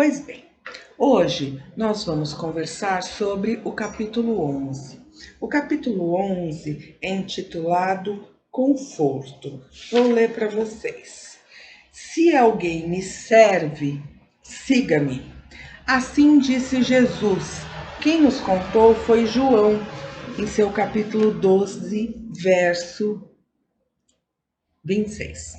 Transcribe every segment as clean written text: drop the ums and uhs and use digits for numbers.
Pois bem, hoje nós vamos conversar sobre o capítulo 11. O capítulo 11 é intitulado Conforto. Vou ler para vocês. Se alguém me serve, siga-me. Assim disse Jesus. Quem nos contou foi João, em seu capítulo 12, verso 26.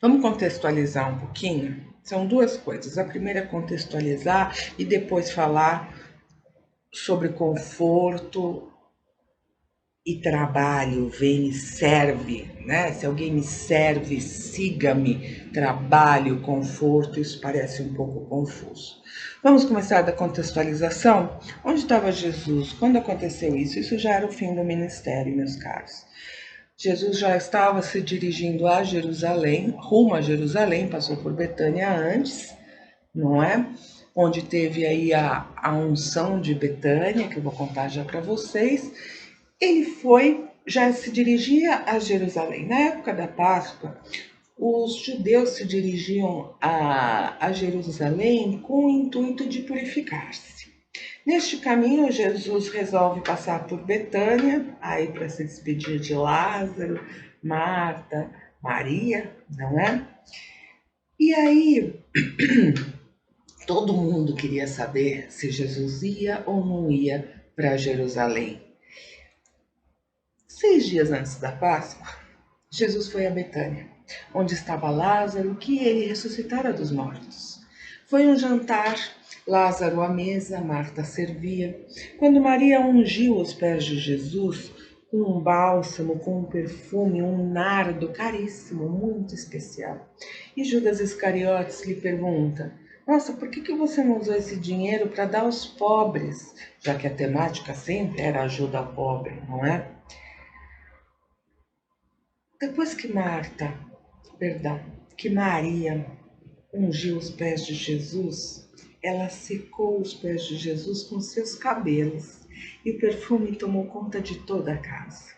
Vamos contextualizar um pouquinho? São duas coisas. A primeira é contextualizar e depois falar sobre conforto e trabalho. Vem e serve, né? Se alguém me serve, siga-me. Trabalho, conforto, isso parece um pouco confuso. Vamos começar da contextualização? Onde estava Jesus? Quando aconteceu isso? Isso já era o fim do ministério, meus caros. Jesus já estava se dirigindo a Jerusalém, rumo a Jerusalém, passou por Betânia antes, não é? Onde teve aí a unção de Betânia, que eu vou contar já para vocês. Ele já se dirigia a Jerusalém. Na época da Páscoa, os judeus se dirigiam a Jerusalém com o intuito de purificar-se. Neste caminho, Jesus resolve passar por Betânia, aí para se despedir de Lázaro, Marta, Maria, não é? E aí, todo mundo queria saber se Jesus ia ou não ia para Jerusalém. 6 dias antes da Páscoa, Jesus foi a Betânia, onde estava Lázaro, que ele ressuscitara dos mortos. Foi um jantar, Lázaro à mesa, Marta servia. Quando Maria ungiu os pés de Jesus com um bálsamo, com um perfume, um nardo caríssimo, muito especial. E Judas Iscariotes lhe pergunta: nossa, por que você não usou esse dinheiro para dar aos pobres? Já que a temática sempre era ajuda ao pobre, não é? Depois que Maria ungiu os pés de Jesus, ela secou os pés de Jesus com seus cabelos e o perfume tomou conta de toda a casa.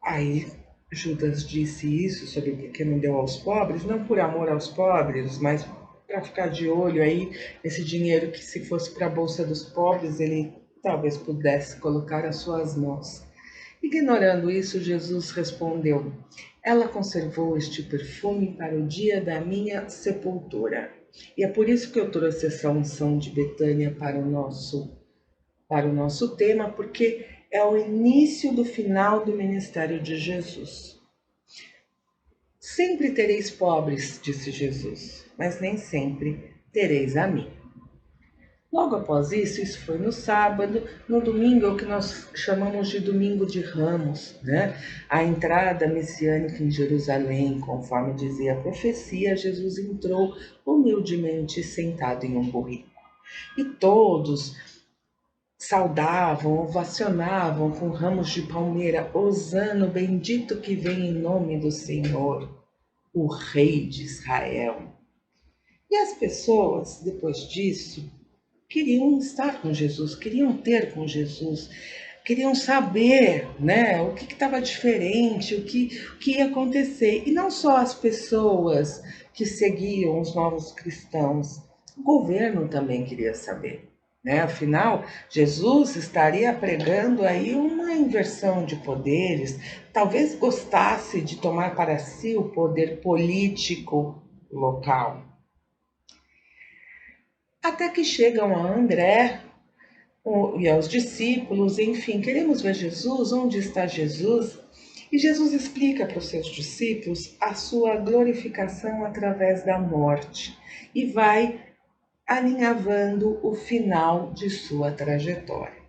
Aí Judas disse isso sobre porque não deu aos pobres, não por amor aos pobres, mas para ficar de olho aí esse dinheiro que se fosse para a bolsa dos pobres ele talvez pudesse colocar às suas mãos. Ignorando isso, Jesus respondeu: ela conservou este perfume para o dia da minha sepultura. E é por isso que eu trouxe essa unção de Betânia para o nosso tema, porque é o início do final do ministério de Jesus. Sempre tereis pobres, disse Jesus, mas nem sempre tereis a mim. Logo após isso foi no sábado, no domingo, o que nós chamamos de Domingo de Ramos, né? A entrada messiânica em Jerusalém, conforme dizia a profecia, Jesus entrou humildemente sentado em um burrico. E todos saudavam, ovacionavam com ramos de palmeira: Hosana, bendito que vem em nome do Senhor, o Rei de Israel. E as pessoas, depois disso, queriam estar com Jesus, queriam ter com Jesus, queriam saber, né, o que estava diferente, o que ia acontecer. E não só as pessoas que seguiam os novos cristãos, o governo também queria saber. Né? Afinal, Jesus estaria pregando aí uma inversão de poderes, talvez gostasse de tomar para si o poder político local. Até que chegam a André e aos discípulos, enfim, queremos ver Jesus, onde está Jesus? E Jesus explica para os seus discípulos a sua glorificação através da morte e vai alinhavando o final de sua trajetória.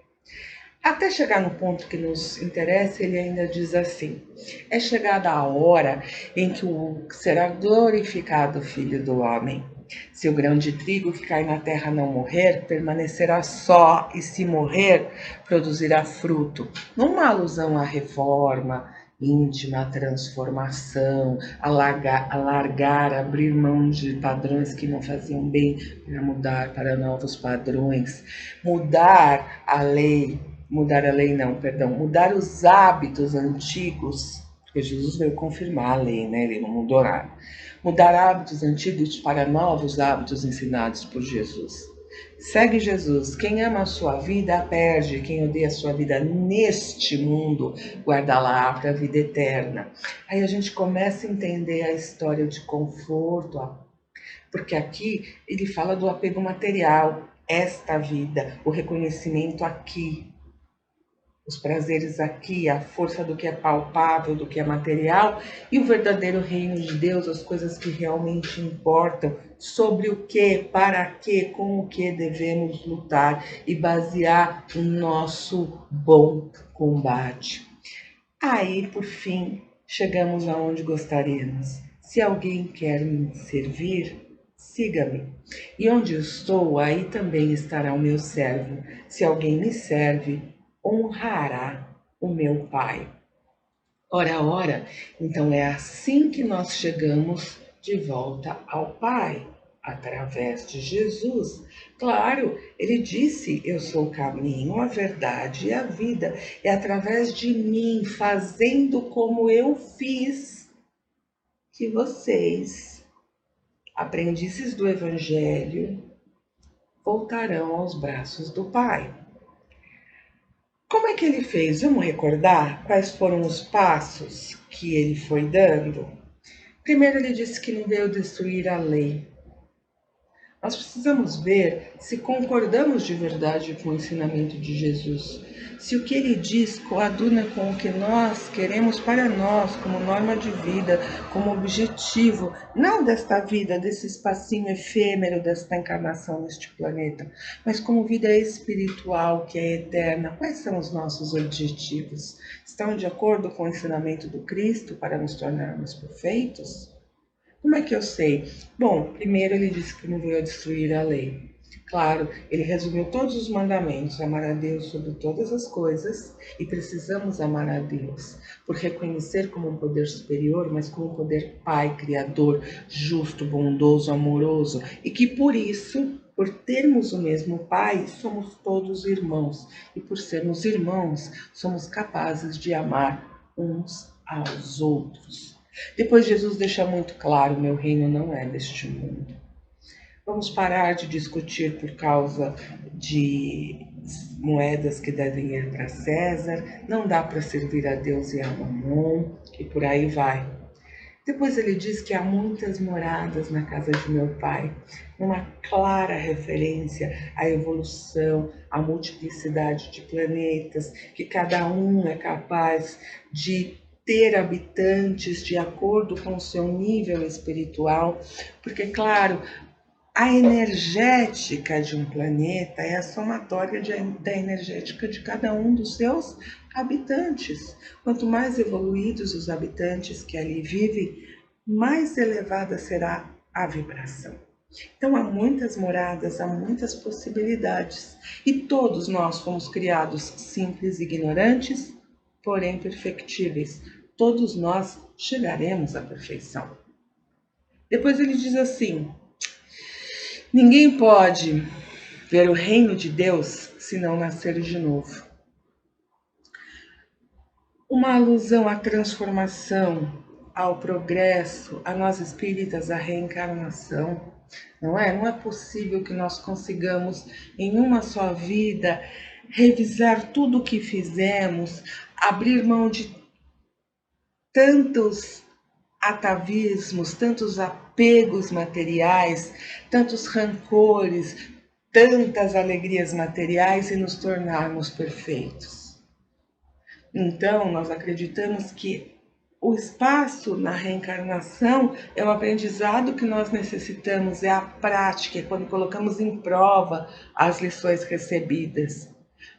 Até chegar no ponto que nos interessa, ele ainda diz assim: é chegada a hora em que será glorificado o Filho do Homem. Se o grão de trigo que cai na terra não morrer, permanecerá só, e se morrer, produzirá fruto. Numa alusão à reforma íntima, à transformação, alargar, abrir mão de padrões que não faziam bem para mudar para novos padrões, mudar os hábitos antigos Porque Jesus veio confirmar a lei, né? Ele não mudou nada. Mudar hábitos antigos para novos hábitos ensinados por Jesus. Segue Jesus. Quem ama a sua vida, a perde. Quem odeia a sua vida neste mundo, guarda lá para a vida eterna. Aí a gente começa a entender a história de conforto, porque aqui ele fala do apego material, esta vida, o reconhecimento aqui, os prazeres aqui, a força do que é palpável, do que é material, e o verdadeiro reino de Deus, as coisas que realmente importam, sobre o que, para que, com o que devemos lutar e basear o nosso bom combate. Aí, por fim, chegamos aonde gostaríamos. Se alguém quer me servir, siga-me. E onde eu estou, aí também estará o meu servo. Se alguém me serve, honrará o meu Pai. Ora, ora, então é assim que nós chegamos de volta ao Pai, através de Jesus. Claro, ele disse: Eu sou o caminho, a verdade e a vida. É através de mim, fazendo como eu fiz, que vocês, aprendizes do Evangelho, voltarão aos braços do Pai. Como é que ele fez? Vamos recordar quais foram os passos que ele foi dando? Primeiro, ele disse que não veio destruir a lei. Nós precisamos ver se concordamos de verdade com o ensinamento de Jesus. Se o que ele diz coaduna com o que nós queremos para nós, como norma de vida, como objetivo, não desta vida, desse espacinho efêmero, desta encarnação neste planeta, mas como vida espiritual que é eterna. Quais são os nossos objetivos? Estão de acordo com o ensinamento do Cristo para nos tornarmos perfeitos? Como é que eu sei? Bom, primeiro ele disse que não veio destruir a lei. Claro, ele resumiu todos os mandamentos, amar a Deus sobre todas as coisas, e precisamos amar a Deus, por reconhecer como um poder superior, mas como um poder Pai, Criador, justo, bondoso, amoroso, e que por isso, por termos o mesmo Pai, somos todos irmãos, e por sermos irmãos, somos capazes de amar uns aos outros. Depois Jesus deixa muito claro: meu reino não é deste mundo. Vamos parar de discutir por causa de moedas que devem ir para César, não dá para servir a Deus e a Mamon, e por aí vai. Depois ele diz que há muitas moradas na casa de meu pai, uma clara referência à evolução, à multiplicidade de planetas, que cada um é capaz de ter habitantes de acordo com o seu nível espiritual, porque, claro, a energética de um planeta é a somatória da energética de cada um dos seus habitantes. Quanto mais evoluídos os habitantes que ali vivem, mais elevada será a vibração. Então há muitas moradas, há muitas possibilidades. E todos nós fomos criados simples e ignorantes, porém perfectíveis. Todos nós chegaremos à perfeição. Depois ele diz assim: ninguém pode ver o reino de Deus se não nascer de novo. Uma alusão à transformação, ao progresso, a nós espíritas, à reencarnação. Não é? Não é possível que nós consigamos, em uma só vida, revisar tudo o que fizemos, abrir mão de tantos atavismos, tantos apegos materiais, tantos rancores, tantas alegrias materiais e nos tornarmos perfeitos. Então, nós acreditamos que o espaço na reencarnação é o aprendizado que nós necessitamos, é a prática, é quando colocamos em prova as lições recebidas,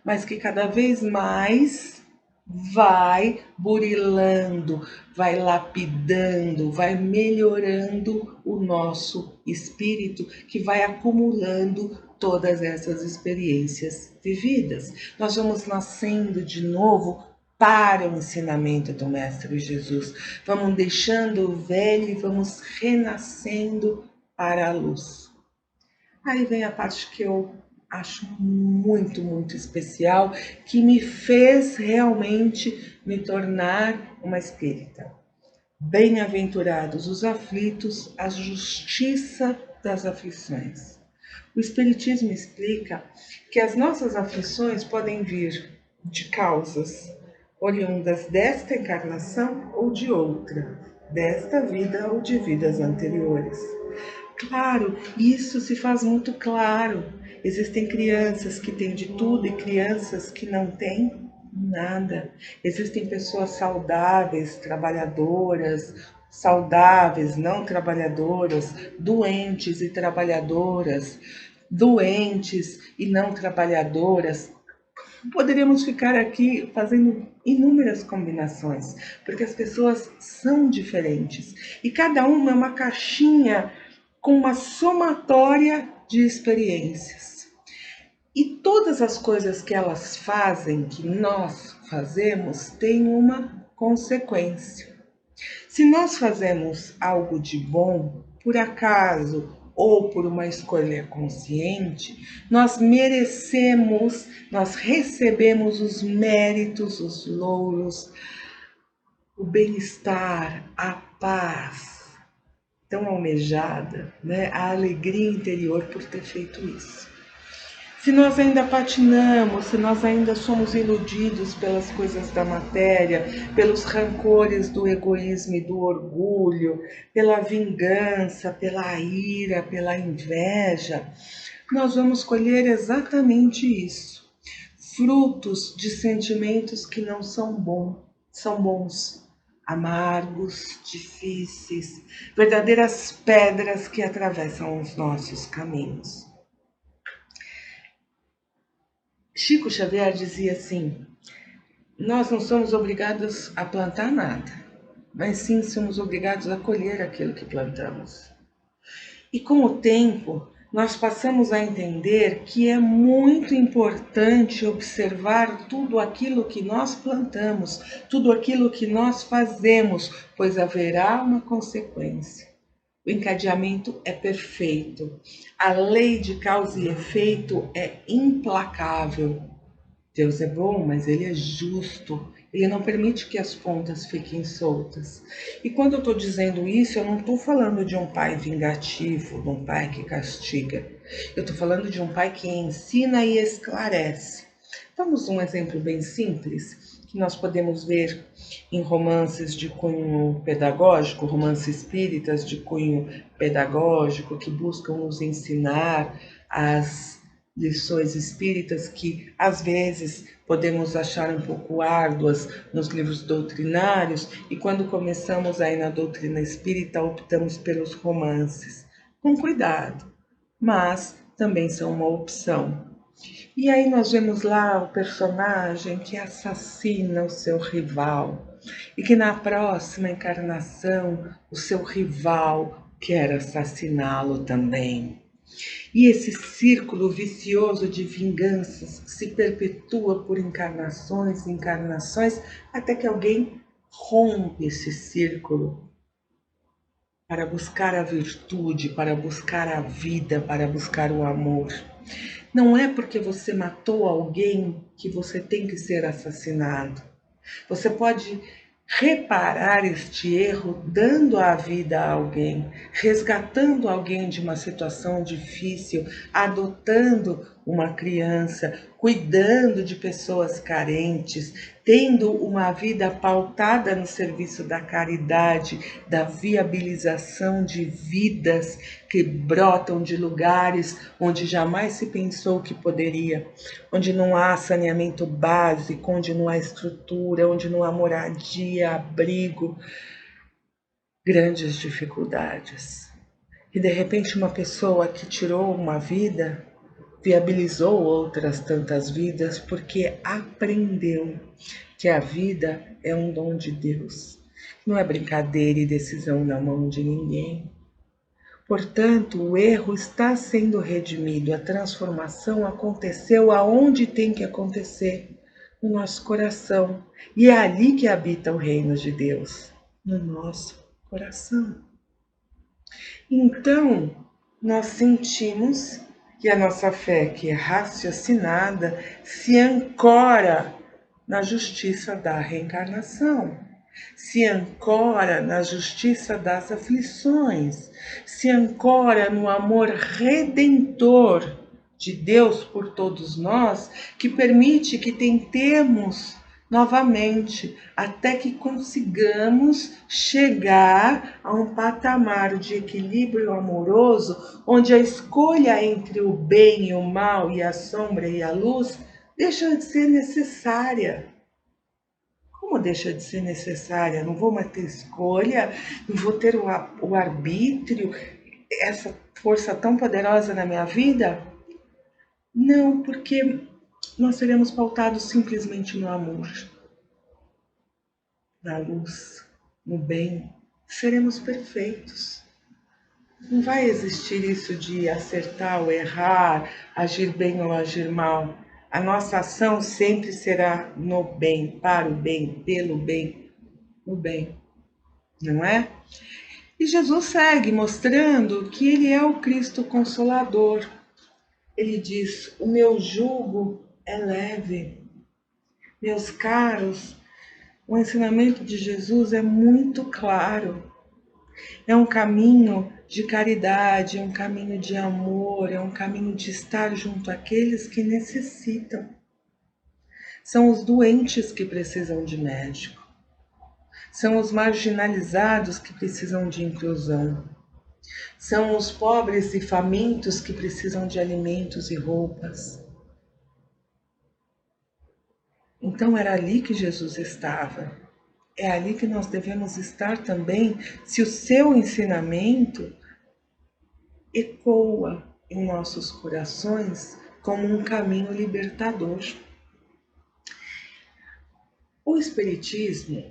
mas que cada vez mais vai burilando, vai lapidando, vai melhorando o nosso espírito, que vai acumulando todas essas experiências vividas. Nós vamos nascendo de novo para o ensinamento do Mestre Jesus. Vamos deixando o velho e vamos renascendo para a luz. Aí vem a parte que eu acho muito, muito especial, que me fez realmente me tornar uma espírita. Bem-aventurados os aflitos, a justiça das aflições. O Espiritismo explica que as nossas aflições podem vir de causas oriundas desta encarnação ou de outra, desta vida ou de vidas anteriores. Claro, isso se faz muito claro. Existem crianças que têm de tudo e crianças que não têm nada. Existem pessoas saudáveis, trabalhadoras, saudáveis, não trabalhadoras, doentes e trabalhadoras, doentes e não trabalhadoras. Poderíamos ficar aqui fazendo inúmeras combinações, porque as pessoas são diferentes e cada uma é uma caixinha com uma somatória de experiências. E todas as coisas que elas fazem, que nós fazemos, têm uma consequência. Se nós fazemos algo de bom, por acaso ou por uma escolha consciente, nós merecemos, nós recebemos os méritos, os louros, o bem-estar, a paz tão almejada, né? A alegria interior por ter feito isso. Se nós ainda patinamos, se nós ainda somos iludidos pelas coisas da matéria, pelos rancores do egoísmo e do orgulho, pela vingança, pela ira, pela inveja, nós vamos colher exatamente isso. Frutos de sentimentos que não são bons, amargos, difíceis, verdadeiras pedras que atravessam os nossos caminhos. Chico Xavier dizia assim: nós não somos obrigados a plantar nada, mas sim somos obrigados a colher aquilo que plantamos. E com o tempo, nós passamos a entender que é muito importante observar tudo aquilo que nós plantamos, tudo aquilo que nós fazemos, pois haverá uma consequência. O encadeamento é perfeito. A lei de causa e efeito é implacável. Deus é bom, mas Ele é justo. Ele não permite que as pontas fiquem soltas. E quando eu estou dizendo isso, eu não estou falando de um pai vingativo, de um pai que castiga. Eu estou falando de um pai que ensina e esclarece. Vamos um exemplo bem simples que nós podemos ver em romances de cunho pedagógico, romances espíritas de cunho pedagógico, que buscam nos ensinar as lições espíritas que às vezes podemos achar um pouco árduas nos livros doutrinários, e quando começamos aí na doutrina espírita optamos pelos romances. Com cuidado, mas também são uma opção. E aí nós vemos lá o personagem que assassina o seu rival e que na próxima encarnação o seu rival quer assassiná-lo também. E esse círculo vicioso de vinganças se perpetua por encarnações e encarnações até que alguém rompe esse círculo para buscar a virtude, para buscar a vida, para buscar o amor. Não é porque você matou alguém que você tem que ser assassinado. Você pode reparar este erro dando a vida a alguém, resgatando alguém de uma situação difícil, adotando uma criança, cuidando de pessoas carentes, tendo uma vida pautada no serviço da caridade, da viabilização de vidas que brotam de lugares onde jamais se pensou que poderia, onde não há saneamento básico, onde não há estrutura, onde não há moradia, abrigo, grandes dificuldades. E de repente uma pessoa que tirou uma vida viabilizou outras tantas vidas porque aprendeu que a vida é um dom de Deus. Não é brincadeira e decisão na mão de ninguém. Portanto, o erro está sendo redimido, a transformação aconteceu aonde tem que acontecer, no nosso coração. E é ali que habita o reino de Deus, no nosso coração. Então, nós sentimos E a nossa fé, que é raciocinada, se ancora na justiça da reencarnação, se ancora na justiça das aflições, se ancora no amor redentor de Deus por todos nós, que permite que tentemos novamente, até que consigamos chegar a um patamar de equilíbrio amoroso, onde a escolha entre o bem e o mal, e a sombra e a luz, deixa de ser necessária. Como deixa de ser necessária? Não vou mais ter escolha, não vou ter o arbítrio, essa força tão poderosa na minha vida? Não, porque nós seremos pautados simplesmente no amor, na luz, no bem. Seremos perfeitos. Não vai existir isso de acertar ou errar, agir bem ou agir mal. A nossa ação sempre será no bem, para o bem, pelo bem, no bem, não é? E Jesus segue mostrando que ele é o Cristo Consolador. Ele diz: o meu jugo é leve. Meus caros, o ensinamento de Jesus é muito claro. É um caminho de caridade, é um caminho de amor, é um caminho de estar junto àqueles que necessitam. São os doentes que precisam de médico. São os marginalizados que precisam de inclusão. São os pobres e famintos que precisam de alimentos e roupas. Então era ali que Jesus estava. É ali que nós devemos estar também, se o seu ensinamento ecoa em nossos corações como um caminho libertador. O Espiritismo,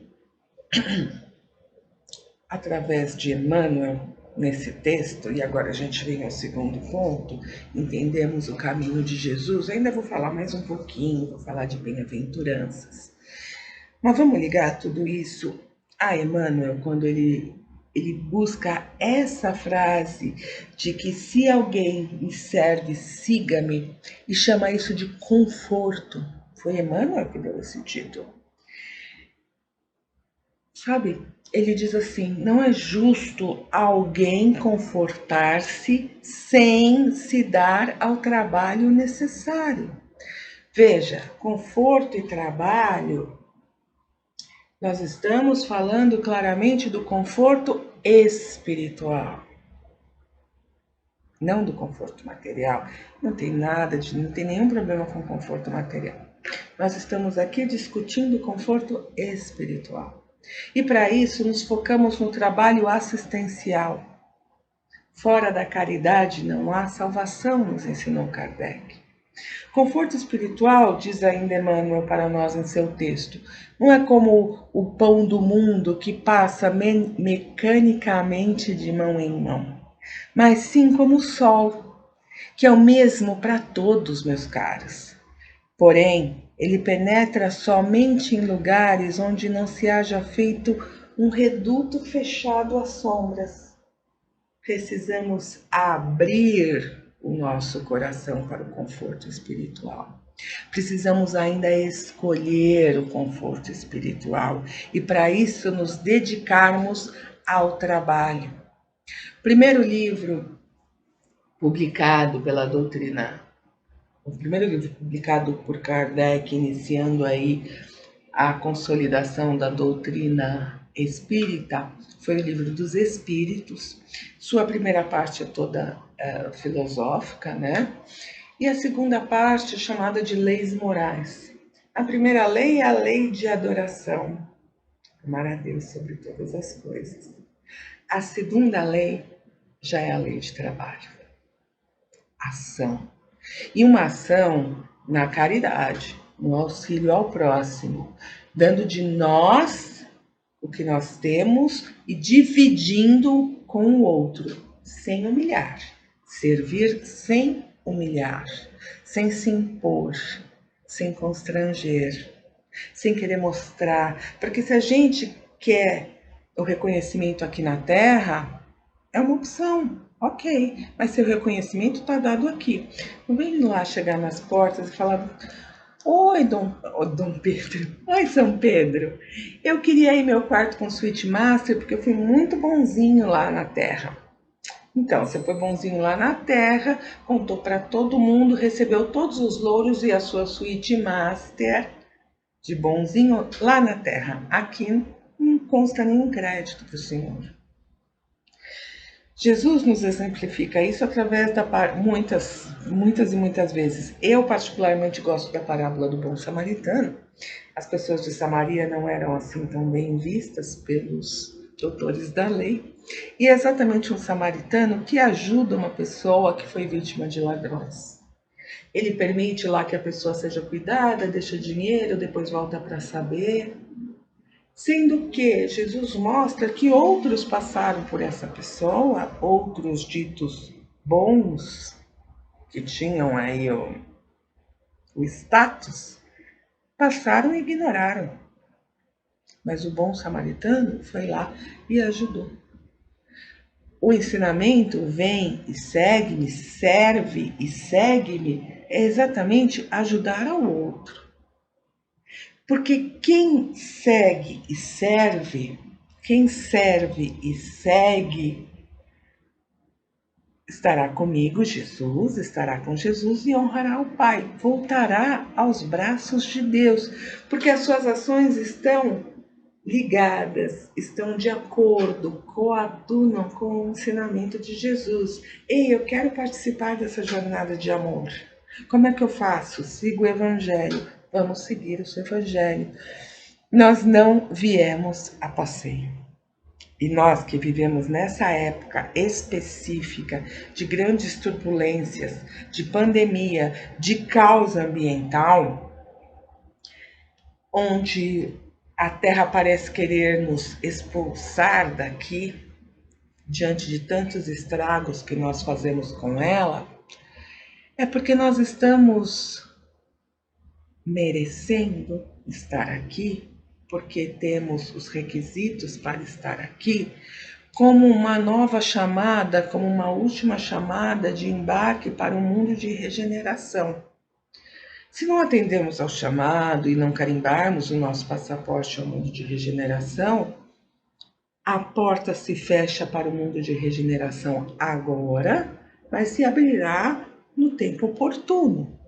através de Emmanuel, nesse texto, e agora a gente vem ao segundo ponto, entendemos o caminho de Jesus. Eu ainda vou falar mais um pouquinho, vou falar de bem-aventuranças. Mas vamos ligar tudo isso a Emmanuel, quando ele busca essa frase de que se alguém me serve, siga-me, e chama isso de conforto. Foi Emmanuel que deu esse título. Sabe, ele diz assim: não é justo alguém confortar-se sem se dar ao trabalho necessário. Veja, conforto e trabalho, nós estamos falando claramente do conforto espiritual, não do conforto material. Não tem nenhum problema com conforto material. Nós estamos aqui discutindo o conforto espiritual. E para isso nos focamos no trabalho assistencial. Fora da caridade não há salvação, nos ensinou Kardec. Conforto espiritual, diz ainda Emmanuel para nós em seu texto, não é como o pão do mundo que passa mecanicamente de mão em mão, mas sim como o sol, que é o mesmo para todos, meus caros. Porém, ele penetra somente em lugares onde não se haja feito um reduto fechado às sombras. Precisamos abrir o nosso coração para o conforto espiritual. Precisamos ainda escolher o conforto espiritual e para isso nos dedicarmos ao trabalho. Primeiro livro publicado pela doutrina, o primeiro livro publicado por Kardec, iniciando aí a consolidação da doutrina espírita, foi o Livro dos Espíritos. Sua primeira parte é toda filosófica, né? E a segunda parte é chamada de Leis Morais. A primeira lei é a lei de adoração, amar a Deus sobre todas as coisas. A segunda lei já é a lei de trabalho, ação. E uma ação na caridade, no auxílio ao próximo, dando de nós o que nós temos e dividindo com o outro, sem humilhar. Servir sem humilhar, sem se impor, sem constranger, sem querer mostrar. Porque se a gente quer o reconhecimento aqui na Terra, é uma opção. Ok, mas seu reconhecimento está dado aqui. Não vem lá chegar nas portas e falar: Oi, Dom Pedro. Oi, São Pedro. Eu queria ir meu quarto com suíte master porque eu fui muito bonzinho lá na Terra. Então, você foi bonzinho lá na Terra, contou para todo mundo, recebeu todos os louros e a sua suíte master de bonzinho lá na Terra. Aqui não consta nenhum crédito para o senhor. Jesus nos exemplifica isso através da muitas vezes. Eu particularmente gosto da parábola do bom samaritano. As pessoas de Samaria não eram assim tão bem vistas pelos doutores da lei. E é exatamente um samaritano que ajuda uma pessoa que foi vítima de ladrões. Ele permite lá que a pessoa seja cuidada, deixa dinheiro, depois volta para saber. Sendo que Jesus mostra que outros passaram por essa pessoa, outros ditos bons, que tinham aí o status, passaram e ignoraram. Mas o bom samaritano foi lá e ajudou. O ensinamento vem e segue-me, serve e segue-me, é exatamente ajudar ao outro. Porque quem segue e serve, estará comigo, Jesus, estará com Jesus e honrará o Pai, voltará aos braços de Deus, porque as suas ações estão ligadas, estão de acordo, coadunam com o ensinamento de Jesus. Ei, eu quero participar dessa jornada de amor. Como é que eu faço? Sigo o Evangelho. Vamos seguir o seu Evangelho. Nós não viemos a passeio. E nós que vivemos nessa época específica de grandes turbulências, de pandemia, de caos ambiental, onde a Terra parece querer nos expulsar daqui, diante de tantos estragos que nós fazemos com ela, é porque nós estamos merecendo estar aqui, porque temos os requisitos para estar aqui, como uma nova chamada, como uma última chamada de embarque para um mundo de regeneração. Se não atendemos ao chamado e não carimbarmos o nosso passaporte ao mundo de regeneração, a porta se fecha para o mundo de regeneração agora, mas se abrirá no tempo oportuno.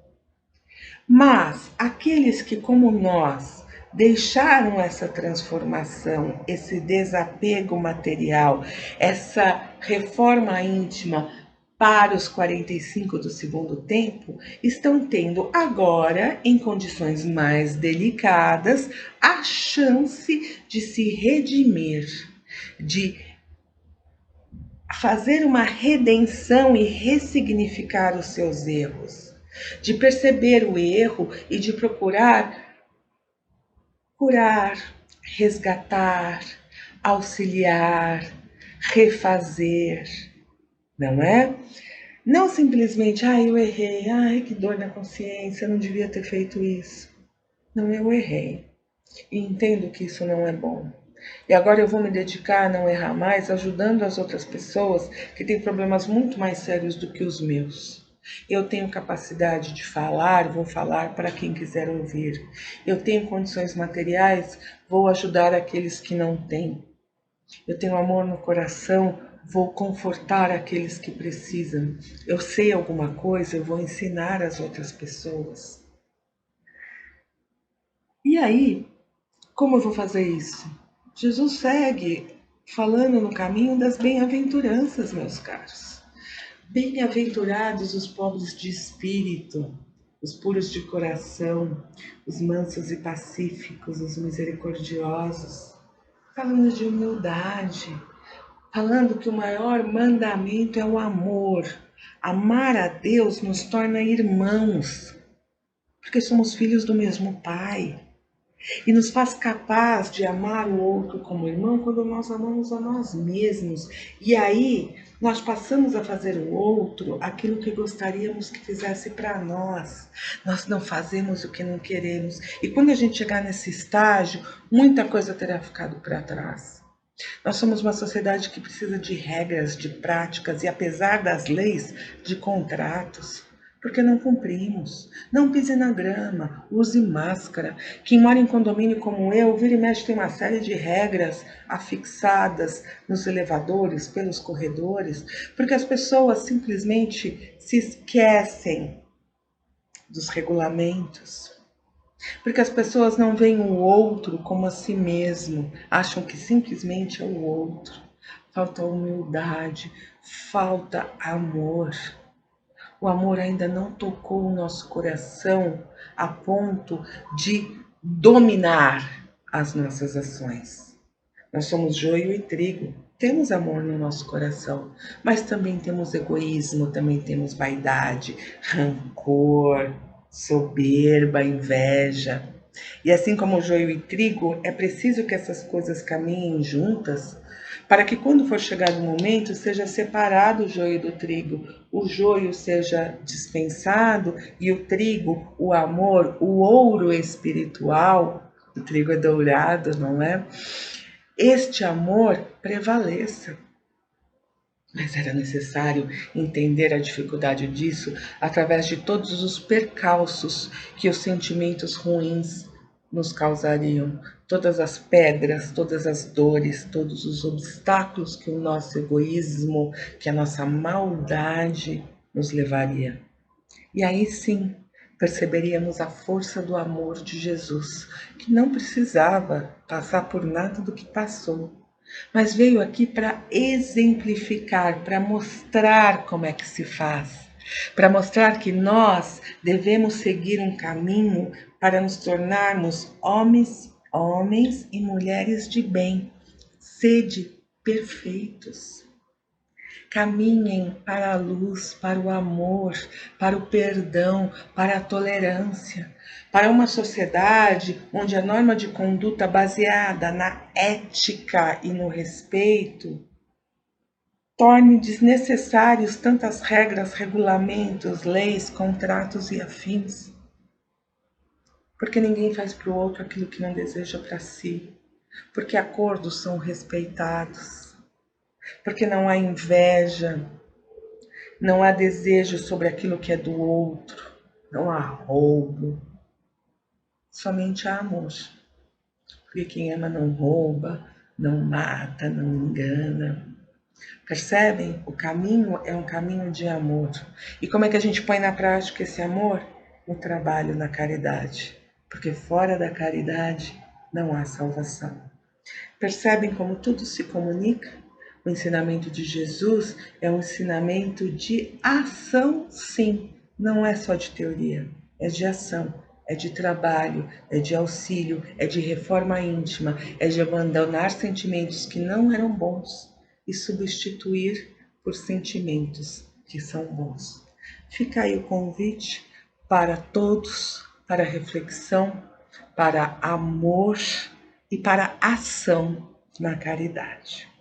Mas aqueles que, como nós, deixaram essa transformação, esse desapego material, essa reforma íntima para os 45 do segundo tempo, estão tendo agora, em condições mais delicadas, a chance de se redimir, de fazer uma redenção e ressignificar os seus erros, de perceber o erro e de procurar curar, resgatar, auxiliar, refazer, não é? Não simplesmente, eu errei, que dor na consciência, eu não devia ter feito isso. Não, eu errei. E entendo que isso não é bom. E agora eu vou me dedicar a não errar mais, ajudando as outras pessoas que têm problemas muito mais sérios do que os meus. Eu tenho capacidade de falar, vou falar para quem quiser ouvir. Eu tenho condições materiais, vou ajudar aqueles que não têm. Eu tenho amor no coração, vou confortar aqueles que precisam. Eu sei alguma coisa, eu vou ensinar as outras pessoas. E aí, como eu vou fazer isso? Jesus segue falando no caminho das bem-aventuranças, meus caros. Bem-aventurados os pobres de espírito, os puros de coração, os mansos e pacíficos, os misericordiosos. Falando de humildade, falando que o maior mandamento é o amor. Amar a Deus nos torna irmãos, porque somos filhos do mesmo Pai. E nos faz capaz de amar o outro como irmão quando nós amamos a nós mesmos. E aí nós passamos a fazer o outro aquilo que gostaríamos que fizesse para nós. Nós não fazemos o que não queremos. E quando a gente chegar nesse estágio, muita coisa terá ficado para trás. Nós somos uma sociedade que precisa de regras, de práticas e, apesar das leis, de contratos. Porque não cumprimos. Não pise na grama, use máscara. Quem mora em condomínio como eu, vira e mexe tem uma série de regras afixadas nos elevadores, pelos corredores, porque as pessoas simplesmente se esquecem dos regulamentos. Porque as pessoas não veem o outro como a si mesmo, acham que simplesmente é o outro. Falta humildade, falta amor. O amor ainda não tocou o nosso coração a ponto de dominar as nossas ações. Nós somos joio e trigo. Temos amor no nosso coração, mas também temos egoísmo, também temos vaidade, rancor, soberba, inveja. E assim como o joio e trigo, é preciso que essas coisas caminhem juntas para que quando for chegado o momento seja separado o joio do trigo, o joio seja dispensado e o trigo, o amor, o ouro espiritual, o trigo é dourado, não é? Este amor prevaleça. Mas era necessário entender a dificuldade disso através de todos os percalços que os sentimentos ruins nos causariam, todas as pedras, todas as dores, todos os obstáculos que o nosso egoísmo, que a nossa maldade nos levaria. E aí sim perceberíamos a força do amor de Jesus, que não precisava passar por nada do que passou, mas veio aqui para exemplificar, para mostrar como é que se faz, para mostrar que nós devemos seguir um caminho para nos tornarmos homens e mulheres de bem, sede perfeitos. Caminhem para a luz, para o amor, para o perdão, para a tolerância, para uma sociedade onde a norma de conduta baseada na ética e no respeito torne desnecessários tantas regras, regulamentos, leis, contratos e afins. Porque ninguém faz para o outro aquilo que não deseja para si. Porque acordos são respeitados. Porque não há inveja, não há desejo sobre aquilo que é do outro, não há roubo, somente há amor. Porque quem ama não rouba, não mata, não engana. Percebem? O caminho é um caminho de amor. E como é que a gente põe na prática esse amor? No trabalho, na caridade. Porque fora da caridade não há salvação. Percebem como tudo se comunica? O ensinamento de Jesus é um ensinamento de ação, sim. Não é só de teoria, é de ação, é de trabalho, é de auxílio, é de reforma íntima, é de abandonar sentimentos que não eram bons e substituir por sentimentos que são bons. Fica aí o convite para todos, para reflexão, para amor e para ação na caridade.